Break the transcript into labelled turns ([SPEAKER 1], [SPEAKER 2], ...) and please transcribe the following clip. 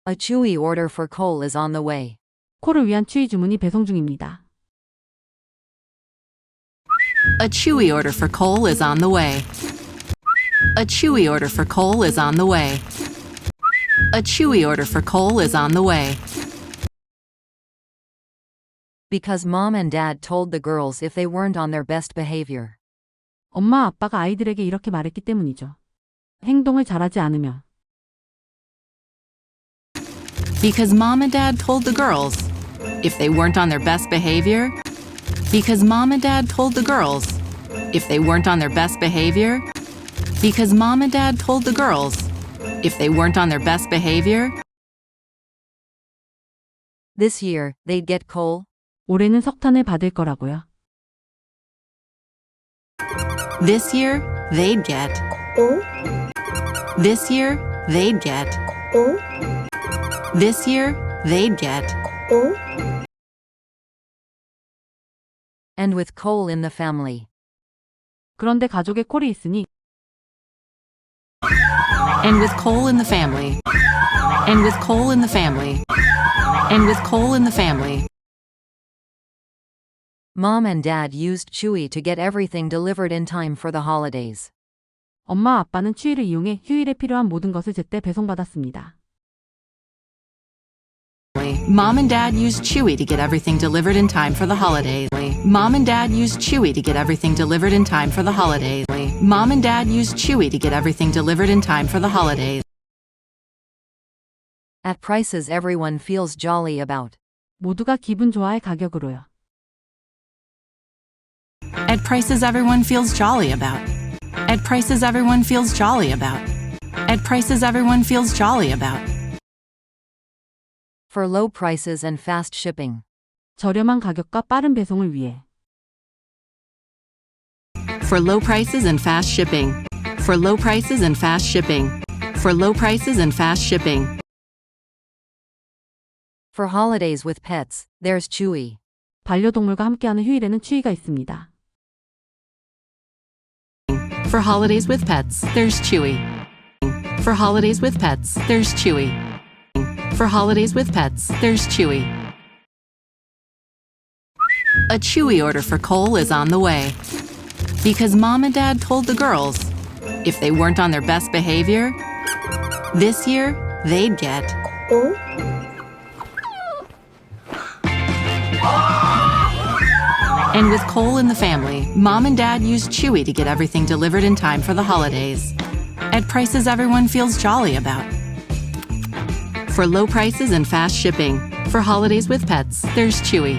[SPEAKER 1] A Chewy order for coal is on the way.
[SPEAKER 2] 콜을 위한 추위 주문이 배송 중입니다.
[SPEAKER 3] A Chewy order for coal is on the way. A Chewy order for coal is on the way. A Chewy order for coal is on the way.
[SPEAKER 1] Because mom and dad told the girls if they weren't on their best behavior.
[SPEAKER 2] 엄마 아빠가 아이들에게 이렇게 말했기 때문이죠. 행동을 잘하지 않으면.
[SPEAKER 3] Because mom and dad told the girls if they weren't on their best behavior. Because mom and dad told the girls if they weren't on their best behavior. Because mom and dad told the girls if they weren't on their best behavior.
[SPEAKER 1] This year, they'd get coal.
[SPEAKER 2] 올해는 석탄을 받을 거라고요.
[SPEAKER 3] This year, they'd get. This year, they'd get. This year, they'd get.
[SPEAKER 1] And with coal in the family.
[SPEAKER 2] 그런데 가족에 콜이 있으니.
[SPEAKER 3] And with coal in the family. And with coal in the family. And with coal in the family.
[SPEAKER 1] Mom and dad used Chewy to get everything delivered in time for the holidays.
[SPEAKER 2] 엄마 아빠는 추위를 이용해 휴일에 필요한 모든 것을 제때 배송받았습니다.
[SPEAKER 3] Mom and dad used Chewy to get everything delivered in time for the holidays. Mom and dad used Chewy to get everything delivered in time for the holidays. Mom and dad used Chewy to get everything delivered in time for the holidays.
[SPEAKER 1] At prices everyone feels jolly about.
[SPEAKER 2] 모두가 기분 좋아할 가격으로요.
[SPEAKER 3] At prices everyone feels jolly about. At prices everyone feels jolly about. At prices everyone feels jolly about.
[SPEAKER 1] For low prices and fast shipping.
[SPEAKER 2] 저렴한 가격과 빠른 배송을 위해.
[SPEAKER 3] For low prices and fast shipping. For low prices and fast shipping. For low prices and fast shipping.
[SPEAKER 1] For holidays with pets, there's Chewy.
[SPEAKER 2] 반려동물과 함께하는 휴일에는 추위가 있습니다.
[SPEAKER 3] For holidays with pets, there's Chewy. For holidays with pets, there's Chewy. For holidays with pets, there's Chewy. A Chewy order for coal is on the way. Because mom and dad told the girls if they weren't on their best behavior, this year they'd get. And with coal in the family, mom and dad used Chewy to get everything delivered in time for the holidays. At prices everyone feels jolly about. For low prices and fast shipping. For holidays with pets, there's Chewy.